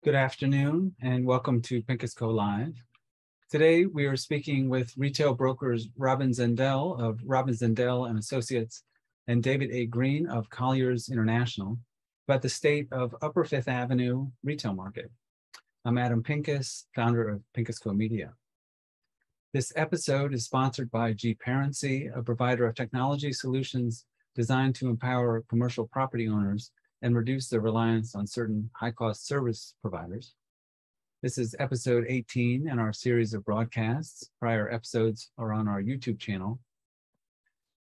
Good afternoon and welcome to Pincus Co Live. Today we are speaking with retail brokers Robin Zendell of Robin Zendell and Associates and David A. Green of Colliers International about the state of Upper Fifth Avenue retail market. I'm Adam Pincus, founder of Pincus Co Media. This episode is sponsored by G-Parency, a provider of technology solutions designed to empower commercial property owners and reduce their reliance on certain high-cost service providers. This is episode 18 in our series of broadcasts. Prior episodes are on our YouTube channel.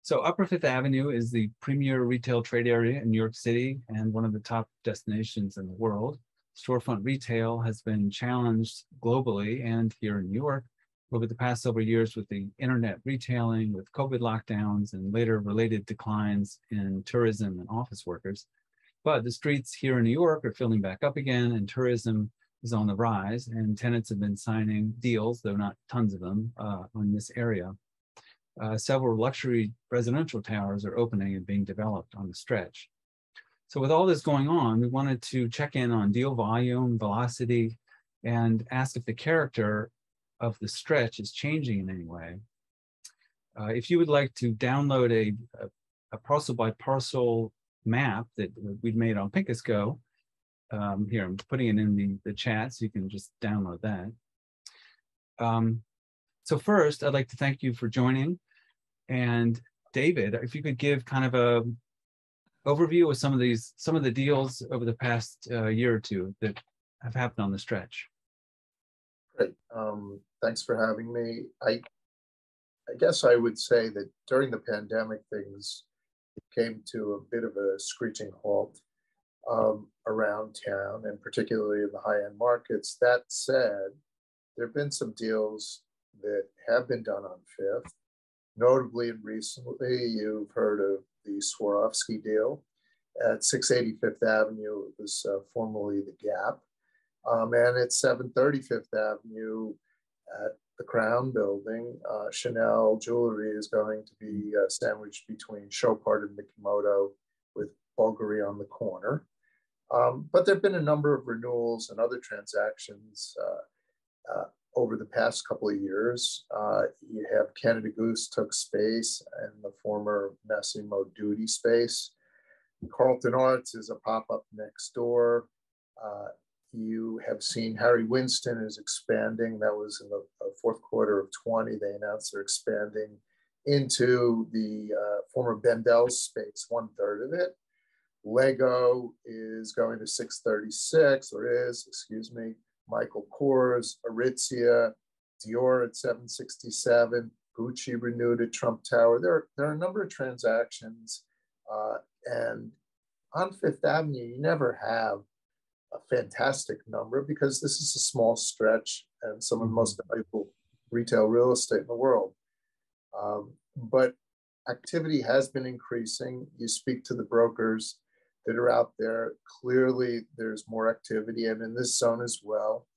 So Upper Fifth Avenue is the premier retail trade area in New York City and one of the top destinations in the world. Storefront retail has been challenged globally and here in New York over the past several years with the internet retailing, with COVID lockdowns, and later related declines in tourism and office workers. But the streets here in New York are filling back up again, and tourism is on the rise, and tenants have been signing deals, though not tons of them, on this area. Several luxury residential towers are opening and being developed on the stretch. So with all this going on, we wanted to check in on deal volume, velocity, and ask if the character of the stretch is changing in any way. If you would like to download a parcel by parcel map that we'd made on Pincus Co. Here, I'm putting it in the chat so you can just download that. So first, I'd like to thank you for joining. And David, if you could give kind of a overview of some of the deals over the past year or two that have happened on the stretch. Great. Thanks for having me. I guess I would say that during the pandemic, things came to a bit of a screeching halt around town, and particularly in the high-end markets. That said, there have been some deals that have been done on Fifth. Notably and recently, you've heard of the Swarovski deal at 680 Fifth Avenue. It was formerly the Gap. And at 730 Fifth Avenue at the Crown Building, Chanel jewelry is going to be sandwiched between Chopard and Mikimoto with Bulgari on the corner. But there have been a number of renewals and other transactions over the past couple of years. You have Canada Goose took space and the former Massimo Dutti space. Carlton Arts is a pop-up next door. You have seen Harry Winston is expanding. That was in the fourth quarter of 20. They announced they're expanding into the former Bendel's space, 1/3 of it. Lego is going to 636, or is, excuse me. Michael Kors, Aritzia, Dior at 767, Gucci renewed at Trump Tower. There are a number of transactions. And on Fifth Avenue, you never have a fantastic number because this is a small stretch and some of the most valuable retail real estate in the world. But activity has been increasing. You speak to the brokers that are out there. Clearly, there's more activity, and in this zone as well.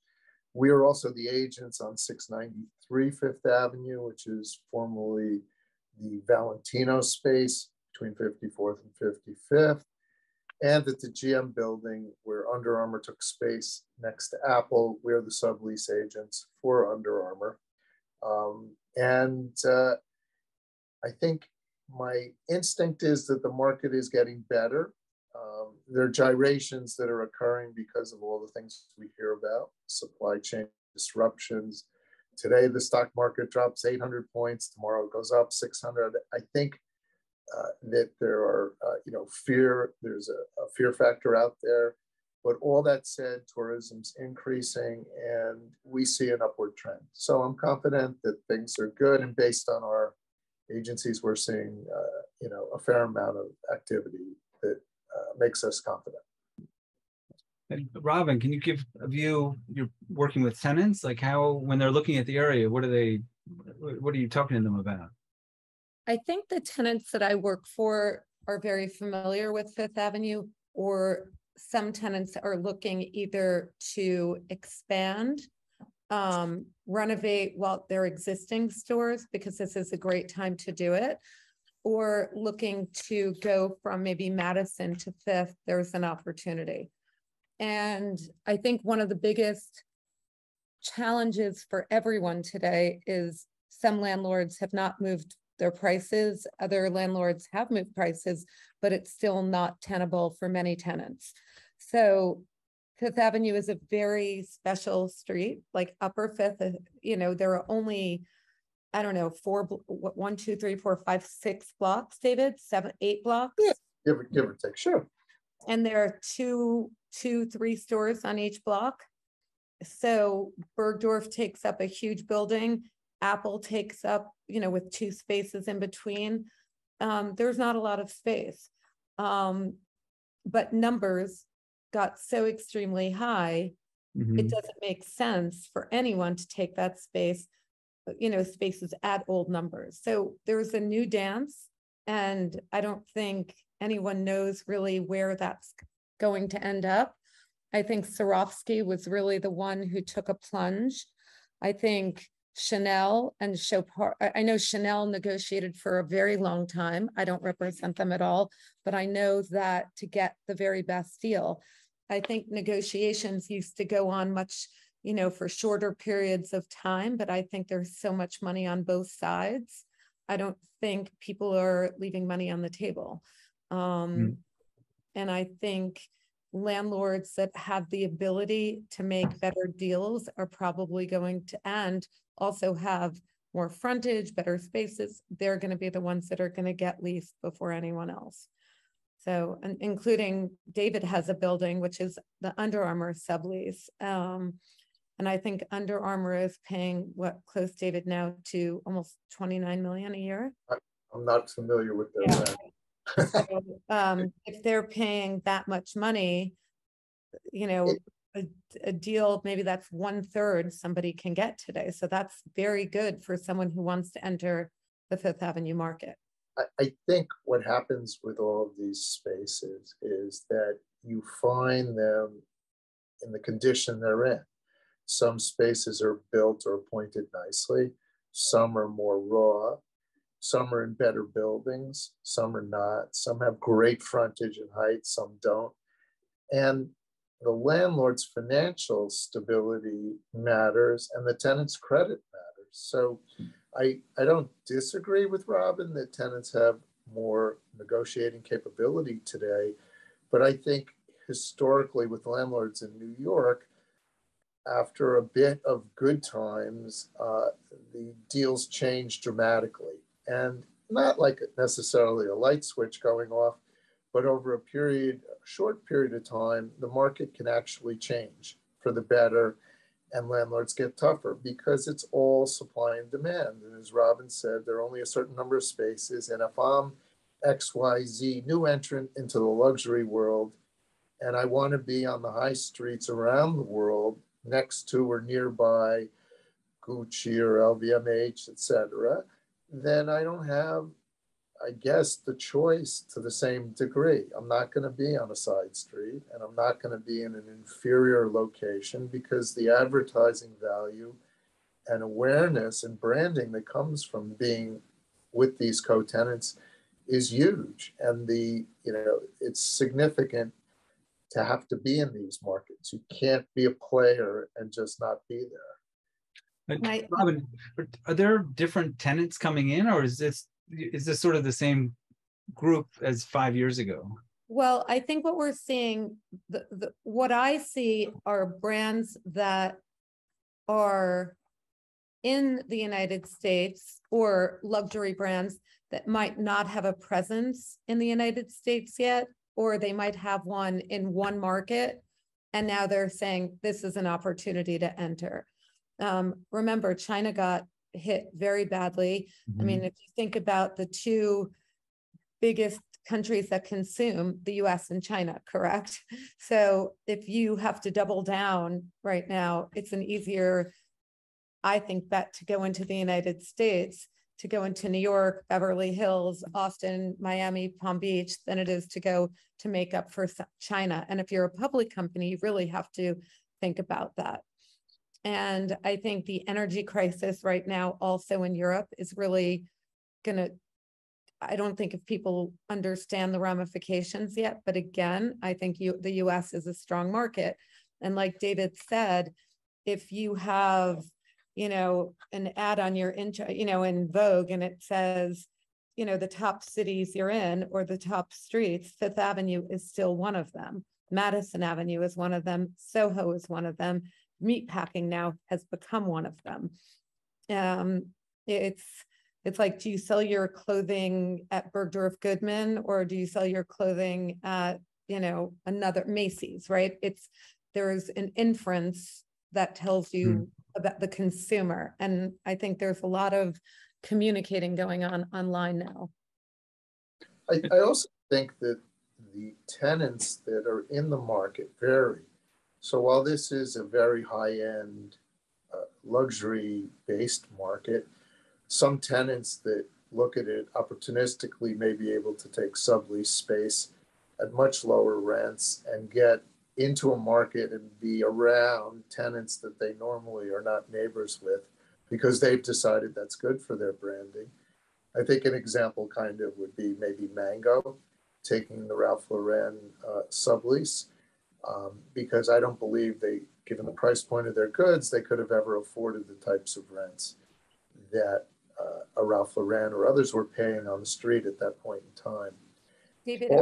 We are also the agents on 693 Fifth Avenue, which is formerly the Valentino space between 54th and 55th. And at the GM building, where Under Armour took space next to Apple, we are the sublease agents for Under Armour. I think my instinct is that the market is getting better. There are gyrations that are occurring because of all the things we hear about, supply chain disruptions. Today, the stock market drops 800 points. Tomorrow, it goes up 600. I think that there are, there's a fear factor out there. But all that said, tourism's increasing and we see an upward trend. So I'm confident that things are good. And based on our agencies, we're seeing, a fair amount of activity that makes us confident. And Robin, can you give a view? You're working with tenants, like how, when they're looking at the area, what are you talking to them about? I think the tenants that I work for are very familiar with Fifth Avenue, or some tenants are looking either to expand, renovate their existing stores, because this is a great time to do it, or looking to go from maybe Madison to Fifth. There's an opportunity. And I think one of the biggest challenges for everyone today is some landlords have not moved their prices. Other landlords have moved prices, but it's still not tenable for many tenants. So Fifth Avenue is a very special street, like Upper Fifth, there are only, I don't know, 1, 2, 3, 4, 5, 6 blocks, David, 7, 8 blocks. Yeah, give or take, sure. And there are two, 3 stores on each block. So Bergdorf takes up a huge building. Apple takes up, with 2 spaces in between. There's not a lot of space. But numbers got so extremely high, it doesn't make sense for anyone to take that space, spaces at old numbers. So there's a new dance, and I don't think anyone knows really where that's going to end up. I think Swarovski was really the one who took a plunge. I think Chanel and Chopard, I know Chanel negotiated for a very long time. I don't represent them at all, but I know that to get the very best deal, I think negotiations used to go on much, for shorter periods of time, but I think there's so much money on both sides. I don't think people are leaving money on the table. And I think landlords that have the ability to make better deals are probably going to, and also have more frontage, better spaces. They're going to be the ones that are going to get leased before anyone else. So, and including David has a building, which is the Under Armour sublease. And I think Under Armour is paying what, close, David, now to almost 29 million a year. I'm not familiar with their rent. So, if they're paying that much money, a deal, maybe that's 1/3 somebody can get today. So that's very good for someone who wants to enter the Fifth Avenue market. I think what happens with all of these spaces is that you find them in the condition they're in. Some spaces are built or appointed nicely. Some are more raw. Some are in better buildings. Some are not. Some have great frontage and height. Some don't. And the landlord's financial stability matters, and the tenant's credit matters. So I don't disagree with Robin that tenants have more negotiating capability today, but I think historically with landlords in New York, after a bit of good times, the deals changed dramatically. And not like necessarily a light switch going off, but over a short period of time, the market can actually change for the better, and landlords get tougher because it's all supply and demand. And as Robin said, there are only a certain number of spaces. And if I'm XYZ new entrant into the luxury world, and I want to be on the high streets around the world next to or nearby Gucci or LVMH, etc., then I don't have, I guess, the choice to the same degree. I'm not going to be on a side street, and I'm not going to be in an inferior location, because the advertising value and awareness and branding that comes from being with these co-tenants is huge. And it's significant to have to be in these markets. You can't be a player and just not be there. But Robin, are there different tenants coming in, or is this sort of the same group as 5 years ago? Well, I think what we're seeing, what I see are brands that are in the United States, or luxury brands that might not have a presence in the United States yet, or they might have one in one market, and now they're saying this is an opportunity to enter. Remember, China got hit very badly. I mean, if you think about the 2 biggest countries that consume, the US and China, correct? So if you have to double down right now, it's an easier, I think, bet to go into the United States, to go into New York, Beverly Hills, Austin, Miami, Palm Beach, than it is to go to make up for China. And if you're a public company, you really have to think about that. And I think the energy crisis right now also in Europe is really going to, I don't think if people understand the ramifications yet, but again, I think the US is a strong market. And like David said, if you have, an ad on your, in Vogue, and it says, the top cities you're in or the top streets, Fifth Avenue is still one of them. Madison Avenue is one of them. Soho is one of them. Meatpacking now has become one of them. It's like, do you sell your clothing at Bergdorf Goodman, or do you sell your clothing at, another Macy's, right? There's an inference that tells you about the consumer. And I think there's a lot of communicating going on online now. I also think that the tenants that are in the market vary. So while this is a very high-end luxury-based market, some tenants that look at it opportunistically may be able to take sublease space at much lower rents and get into a market and be around tenants that they normally are not neighbors with because they've decided that's good for their branding. I think an example kind of would be maybe Mango taking the Ralph Lauren sublease because I don't believe given the price point of their goods, they could have ever afforded the types of rents that a Ralph Lauren or others were paying on the street at that point in time. David,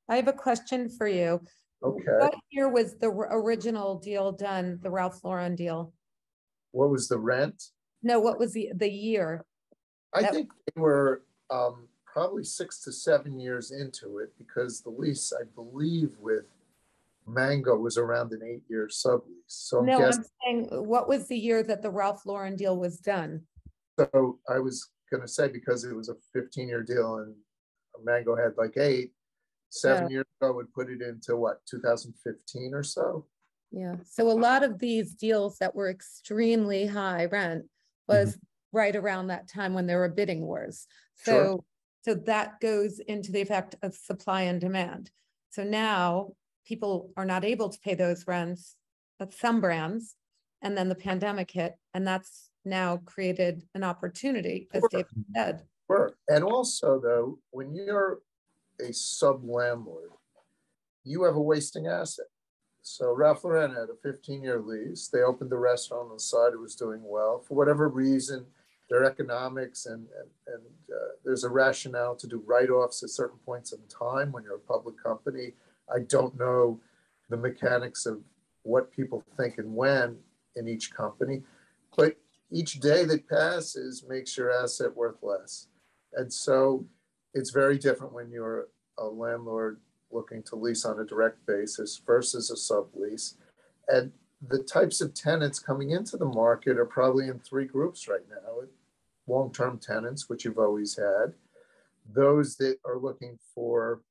I have a question for you. Okay. What year was the original deal done, the Ralph Lauren deal? What was the rent? No, what was the year? I think they were probably 6 to 7 years into it because the lease, I believe, with Mango was around an 8-year sublease. So I'm saying, what was the year that the Ralph Lauren deal was done? So I was going to say, because it was a 15-year deal and Mango had like 8, 7 years ago would put it into what, 2015 or so? Yeah. So a lot of these deals that were extremely high rent was right around that time when there were bidding wars. So that goes into the effect of supply and demand. So now people are not able to pay those rents at some brands, and then the pandemic hit, and that's now created an opportunity, as David said. Sure. And also, though, when you're a sub-landlord, you have a wasting asset. So Ralph Lauren had a 15-year lease. They opened the restaurant on the side. It was doing well. For whatever reason, their economics and there's a rationale to do write-offs at certain points in time when you're a public company. I don't know the mechanics of what people think and when in each company, but each day that passes makes your asset worth less. And so it's very different when you're a landlord looking to lease on a direct basis versus a sublease. And the types of tenants coming into the market are probably in 3 groups right now. Long-term tenants, which you've always had, those that are looking for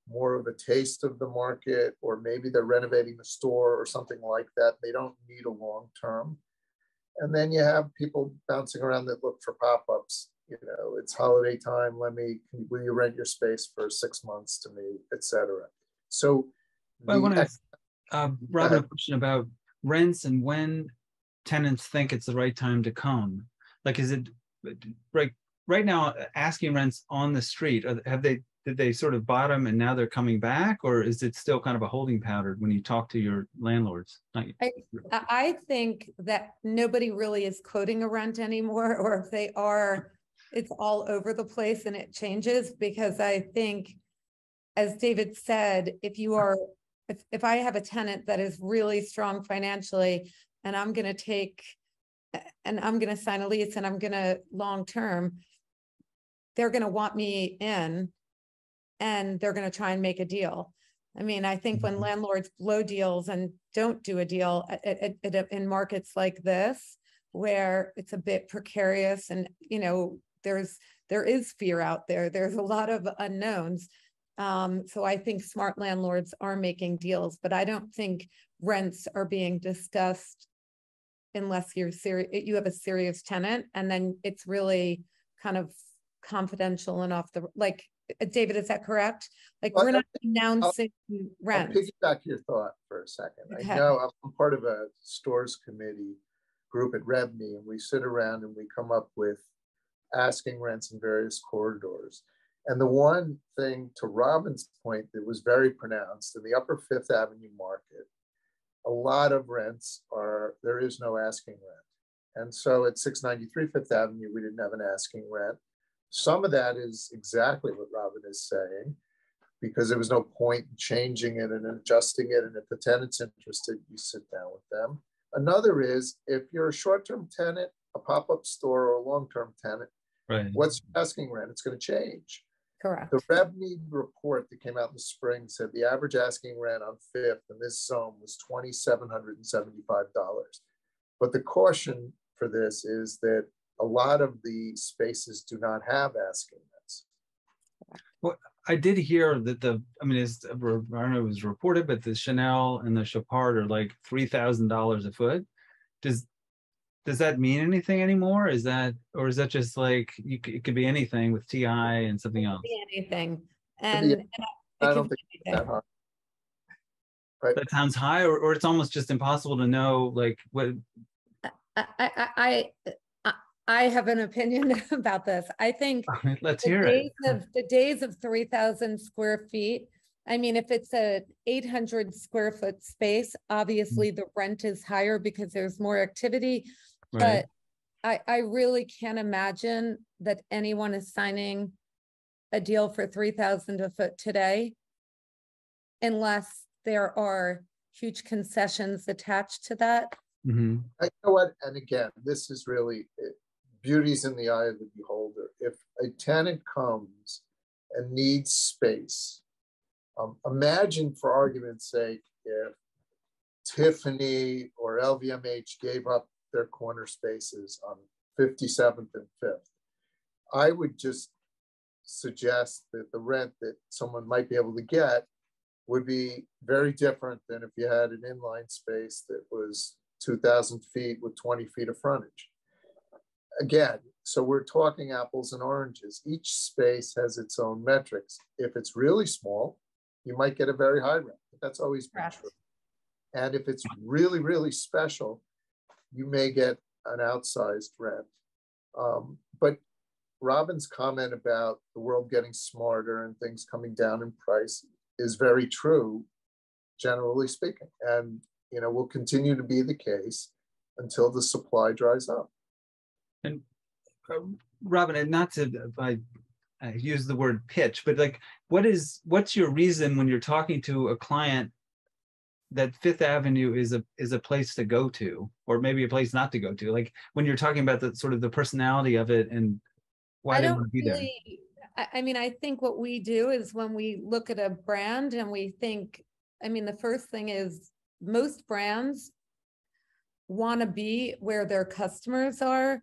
more of a taste of the market, or maybe they're renovating the store or something like that. They don't need a long-term. And then you have people bouncing around that look for pop-ups. It's holiday time. Will you rent your space for 6 months to me, etc. So I want to ask Robin a question about rents and when tenants think it's the right time to come. Like, is it right now asking rents on the street? Did they sort of bottom and now they're coming back, or is it still kind of a holding pattern when you talk to your landlords? I think that nobody really is quoting a rent anymore, or if they are, it's all over the place and it changes, because I think, as David said, if I have a tenant that is really strong financially and I'm going to sign a lease and I'm going to long-term, they're going to want me in and they're going to try and make a deal. I mean, I think when landlords blow deals and don't do a deal in markets like this, where it's a bit precarious and, there is fear out there. There's a lot of unknowns. So I think smart landlords are making deals, but I don't think rents are being discussed unless you have a serious tenant, and then it's really kind of confidential and off the, like, David, is that correct? Like, we're not announcing rent. I'll piggyback your thought for a second. Okay. I know I'm part of a stores committee group at REBNY, and we sit around and we come up with asking rents in various corridors. And the one thing, to Robin's point, that was very pronounced in the upper Fifth Avenue market, a lot of rents there is no asking rent. And so at 693 Fifth Avenue, we didn't have an asking rent. Some of that is exactly what Robin is saying, because there was no point in changing it and adjusting it. And if the tenant's interested, you sit down with them. Another is, if you're a short-term tenant, a pop-up store, or a long-term tenant, Right. what's your asking rent? It's going to change. Correct. The RevNeed report that came out in the spring said the average asking rent on Fifth in this zone was $2,775. But the caution for this is that a lot of the spaces do not have asking rents. Well, I did hear that I don't know, it was reported, but the Chanel and the Chopard are like $3,000 a foot. Does that mean anything anymore? Is that just like, it could be anything with TI and something else? Anything. I don't think it's that hard. But that sounds high, or it's almost just impossible to know, like, what. I have an opinion about this. I think Let's hear it. The days of 3,000 square feet. I mean, if it's a 800 square foot space, obviously the rent is higher because there's more activity. Right. But I really can't imagine that anyone is signing a deal for 3,000 a foot today, unless there are huge concessions attached to that. Mm-hmm. You know what? And again, this is really beauty's in the eye of the beholder. If a tenant comes and needs space, imagine, for argument's sake, if Tiffany or LVMH gave up their corner spaces on 57th and 5th. I would just suggest that the rent that someone might be able to get would be very different than if you had an inline space that was 2,000 feet with 20 feet of frontage. Again, so we're talking apples and oranges. Each space has its own metrics. If it's really small, you might get a very high rent. That's always been true. And if it's really, really special, you may get an outsized rent. But Robin's comment about the world getting smarter and things coming down in price is very true, generally speaking. And, will continue to be the case until the supply dries up. And Robin, and not to use the word pitch, but like, what's your reason when you're talking to a client that Fifth Avenue is a place to go to, or maybe a place not to go to? Like, when you're talking about the sort of the personality of it and why they want to be there. I mean, I think what we do is, when we look at a brand and we think, the first thing is, most brands want to be where their customers are.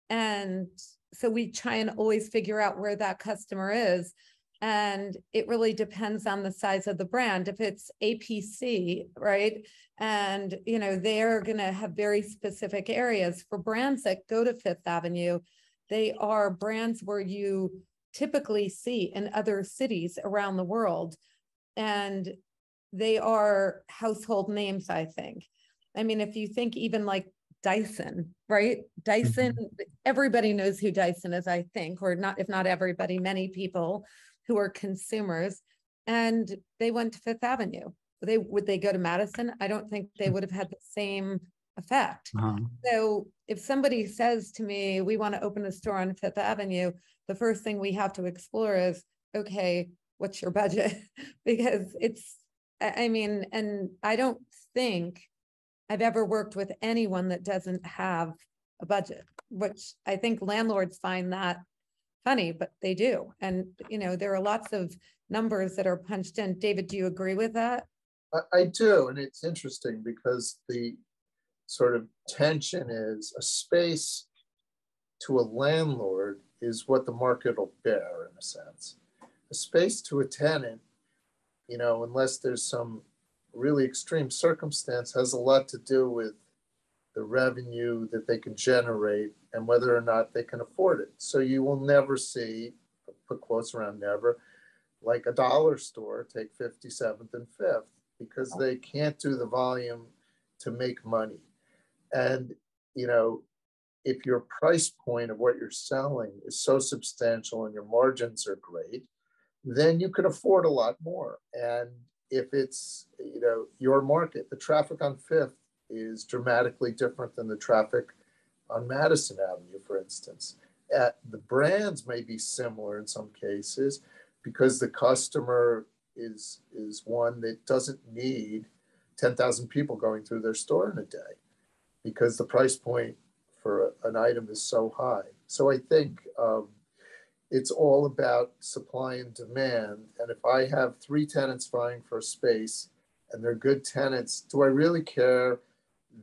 And so we try and always figure out where that customer is. And it really depends on the size of the brand. If it's APC, right? And, they're going to have very specific areas. For brands that go to Fifth Avenue, they are brands where you typically see in other cities around the world. And they are household names, I think. If you think even like Dyson, right? Dyson, everybody knows who Dyson is, I think, or not, if not everybody, many people who are consumers. And they went to Fifth Avenue. Would they go to Madison? I don't think they would have had the same effect. So if somebody says to me, we want to open a store on Fifth Avenue, the first thing we have to explore is, okay, what's your budget? Because and I don't think I've ever worked with anyone that doesn't have a budget, which I think landlords find that funny, but they do. And, there are lots of numbers that are punched in. David, do you agree with that? I do. And it's interesting because the sort of tension is, a space to a landlord is what the market will bear, in a sense. A space to a tenant, unless there's some really extreme circumstance, has a lot to do with the revenue that they can generate and whether or not they can afford it. So you will never see, put quotes around never, like a dollar store take 57th and 5th, because they can't do the volume to make money. And, if your price point of what you're selling is so substantial and your margins are great, then you can afford a lot more. And if it's, you know, your market, the traffic on Fifth is dramatically different than the traffic on Madison Avenue, for instance. The brands may be similar in some cases because the customer is one that doesn't need 10,000 people going through their store in a day because the price point for an item is so high. So I think it's all about supply and demand. And if I have 3 tenants vying for a space and they're good tenants, do I really care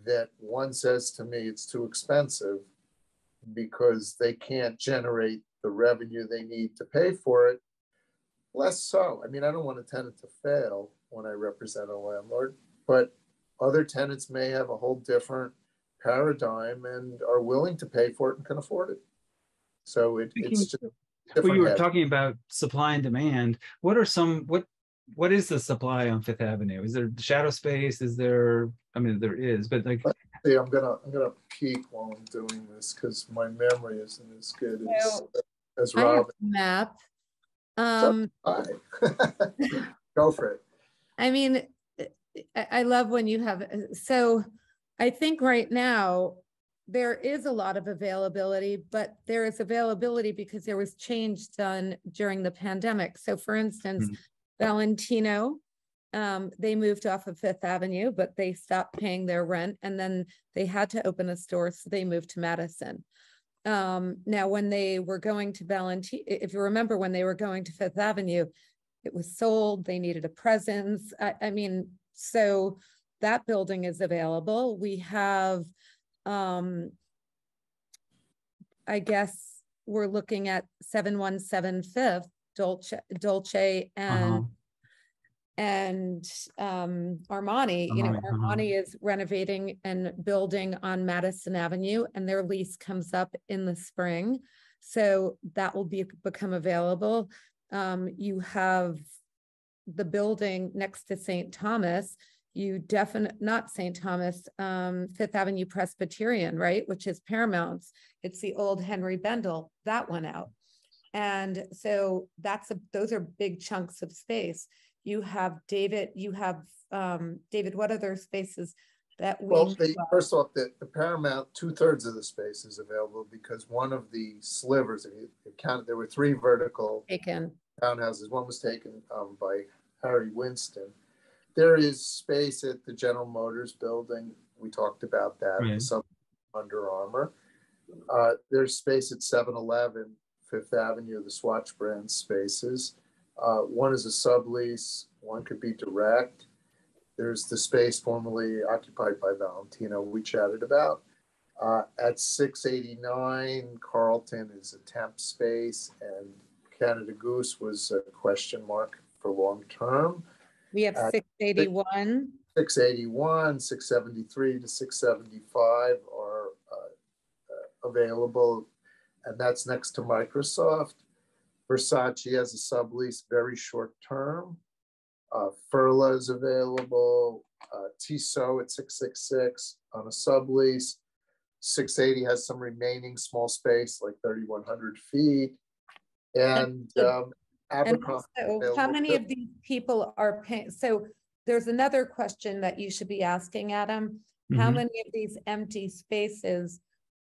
that one says to me it's too expensive because they can't generate the revenue they need to pay for it? Less so. I mean, I don't want a tenant to fail when I represent a landlord, but other tenants may have a whole different paradigm and are willing to pay for it and can afford it. So it's just well, you were talking about supply and demand. What is the supply on Fifth Avenue? Is there shadow space? Is there, I mean, there is, but like, let's see, I'm gonna peek while I'm doing this because my memory isn't as good as I have Rob. a map. Go for it. I mean, I love when you have, so I think right now there is a lot of availability, but there is availability because there was change done during the pandemic. So for instance, Valentino, they moved off of Fifth Avenue, but they stopped paying their rent and then they had to open a store. So they moved to Madison. Now, when they were going to Valentino, if you remember, when they were going to Fifth Avenue, it was sold, they needed a presence. I mean, so that building is available. We have, I guess we're looking at 717 Fifth, Dolce and Armani. You know, Armani is renovating and building on Madison Avenue, and their lease comes up in the spring, so that will become available. You have the building next to St. Thomas. You definitely, not St. Thomas, Fifth Avenue Presbyterian, right, which is Paramount's. It's the old Henry Bendel, that went out, and so those are big chunks of space. You have David, David, what other spaces that we— Well, first off, the Paramount, 2/3 of the space is available because one of the slivers, if you count, there were 3 vertical townhouses. One was taken by Harry Winston. There is space at the General Motors building. We talked about that, some Under Armour. There's space at 7-Eleven, Fifth Avenue, the Swatch brand spaces. One is a sublease, one could be direct. There's the space formerly occupied by Valentino we chatted about. At 689, Carlton is a temp space, and Canada Goose was a question mark for long term. We have 681. 681, 673 to 675 are available, and that's next to Microsoft. Versace has a sublease, very short term. Furla is available. Tissot at 666 on a sublease. 680 has some remaining small space, like 3,100 feet. And Abercrombie. So how many of these people are paying? So there's another question that you should be asking, Adam. How many of these empty spaces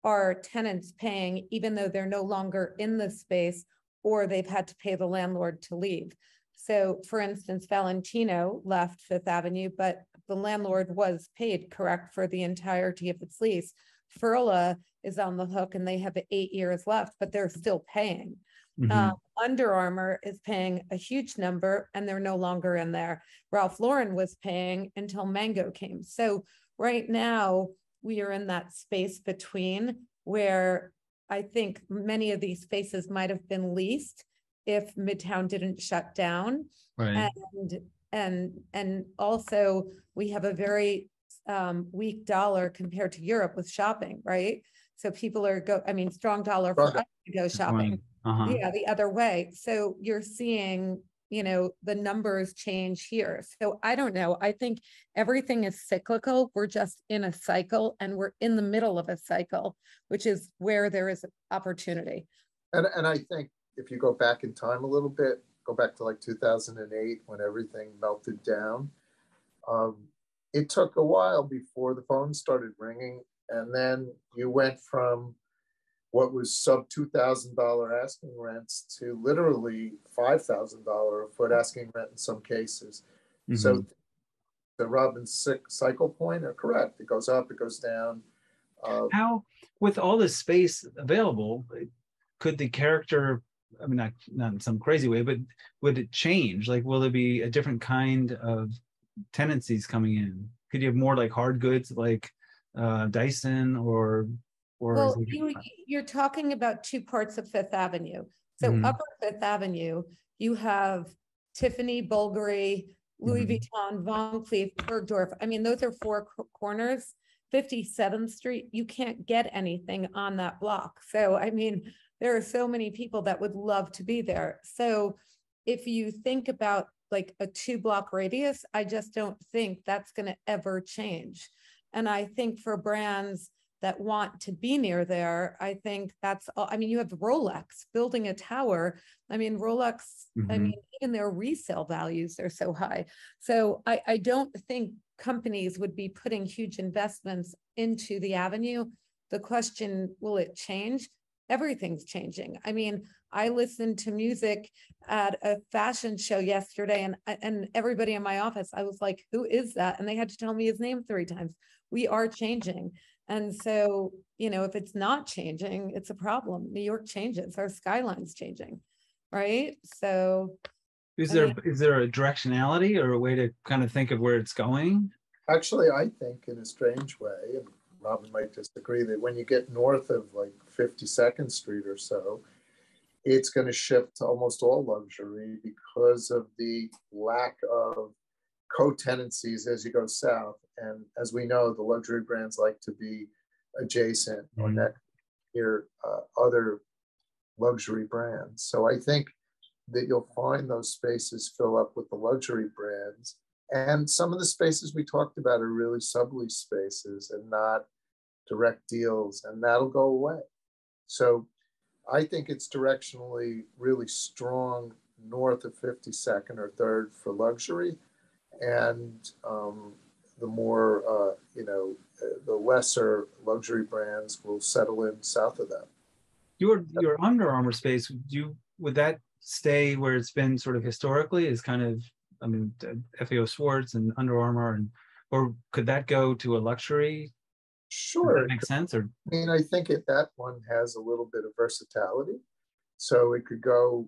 are tenants paying, even though they're no longer in the space, or they've had to pay the landlord to leave? So for instance, Valentino left Fifth Avenue, but the landlord was paid, correct, for the entirety of its lease. Furla is on the hook and they have 8 years left, but they're still paying. Under Armour is paying a huge number and they're no longer in there. Ralph Lauren was paying until Mango came. So right now we are in that space between where I think many of these spaces might have been leased if Midtown didn't shut down. Right. And also we have a very weak dollar compared to Europe with shopping, right? So people are strong dollar for us to go shopping. Yeah, the other way. So you're seeing the numbers change here. So I don't know. I think everything is cyclical. We're just in a cycle, and we're in the middle of a cycle, which is where there is opportunity. And I think if you go back in time a little bit, go back to like 2008 when everything melted down, it took a while before the phone started ringing. And then you went from what was sub $2,000 asking rents to literally $5,000 a foot asking rent in some cases. Mm-hmm. So the Robbins cycle point are correct. It goes up, it goes down. How, with all this space available, could the character, I mean, not in some crazy way, but would it change? Like, will there be a different kind of tenancies coming in? Could you have more like hard goods, like Dyson, or well, you're talking about two parts of Fifth Avenue. So mm-hmm. Upper Fifth Avenue, you have Tiffany, Bulgari, Louis mm-hmm. Vuitton, Von Cleef, Bergdorf. I mean, those are four corners. 57th Street, you can't get anything on that block. So, I mean, there are so many people that would love to be there. So if you think about like a 2-block radius, I just don't think that's going to ever change. And I think for brands that want to be near there, I think that's all. I mean, you have Rolex building a tower. I mean, Rolex, mm-hmm. I mean, even their resale values are so high. So I don't think companies would be putting huge investments into the Avenue. The question, will it change? Everything's changing. I mean, I listened to music at a fashion show yesterday, and everybody in my office, I was like, who is that? And they had to tell me his name 3 times. We are changing. And so, if it's not changing, it's a problem. New York changes, our skyline's changing, right? So is there a directionality or a way to kind of think of where it's going? Actually, I think in a strange way, and Robin might disagree, that when you get north of like 52nd Street or so, it's going to shift to almost all luxury because of the lack of co-tenancies as you go south. And as we know, the luxury brands like to be adjacent or near other luxury brands. So I think that you'll find those spaces fill up with the luxury brands. And some of the spaces we talked about are really sublease spaces and not direct deals, and that'll go away. So I think it's directionally really strong north of 52nd or 3rd for luxury. And the more, the lesser luxury brands will settle in south of that. Your Under Armour space, would that stay where it's been sort of historically, is kind of, I mean, FAO Schwarz and Under Armour, or could that go to a luxury? Sure. Does that make sense? Or I mean, I think that one has a little bit of versatility. So it could go,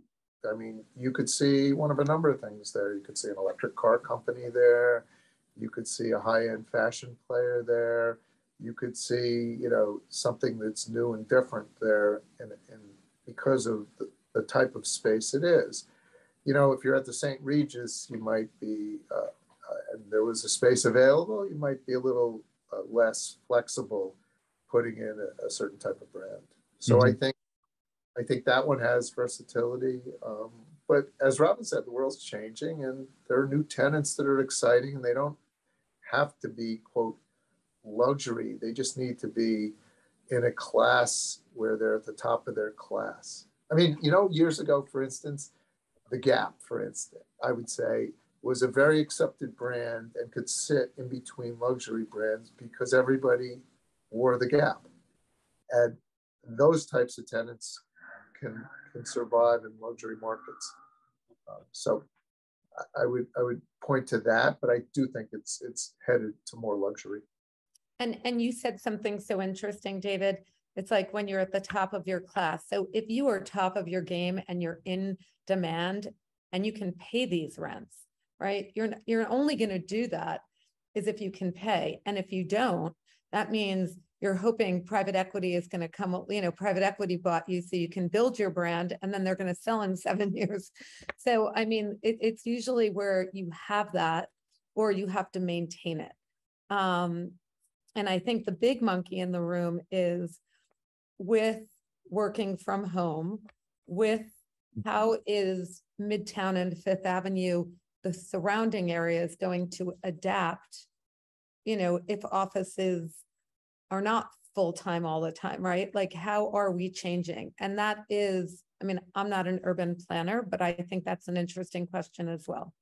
I mean, you could see one of a number of things there. You could see an electric car company there. You could see a high-end fashion player there. You could see, something that's new and different there, and because of the type of space it is. If you're at the St. Regis, you might be, and there was a space available, you might be a little less flexible putting in a certain type of brand. So I think that one has versatility. But as Robin said, the world's changing, and there are new tenants that are exciting, and they don't have to be, quote, luxury. They just need to be in a class where they're at the top of their class. I mean, years ago, for instance, the Gap, for instance, I would say was a very accepted brand and could sit in between luxury brands because everybody wore the Gap. And those types of tenants can survive in luxury markets. So I would point to that, but I do think it's headed to more luxury. And you said something so interesting, David. It's like when you're at the top of your class. So if you are top of your game and you're in demand and you can pay these rents, right? You're only going to do that is if you can pay. And if you don't, that means you're hoping private equity is going to come, private equity bought you so you can build your brand, and then they're going to sell in 7 years. So, I mean, it's usually where you have that or you have to maintain it. And I think the big monkey in the room is with working from home, with how is Midtown and Fifth Avenue, the surrounding areas, going to adapt, if offices are not full-time all the time, right? Like, how are we changing? And that is, I'm not an urban planner, but I think that's an interesting question as well.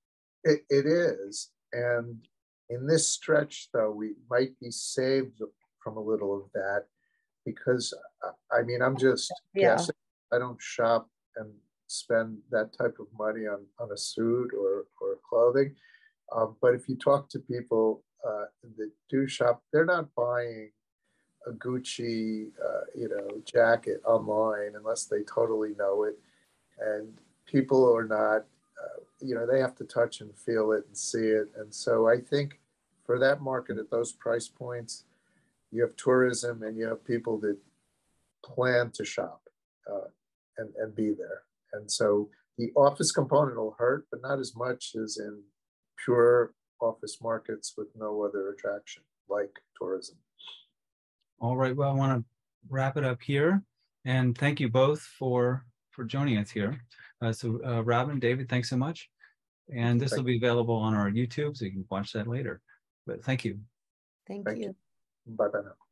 It is. And in this stretch, though, we might be saved from a little of that because, I'm just guessing. I don't shop and spend that type of money on a suit or clothing. But if you talk to people that do shop, they're not buying a Gucci, jacket online unless they totally know it. And people are not, they have to touch and feel it and see it. And so I think for that market at those price points, you have tourism and you have people that plan to shop and be there. And so the office component will hurt, but not as much as in pure office markets with no other attraction like tourism. All right. Well, I want to wrap it up here, and thank you both for joining us here. Robin, David, thanks so much. And this will be available on our YouTube, so you can watch that later. But thank you. Thank you. Bye-bye now.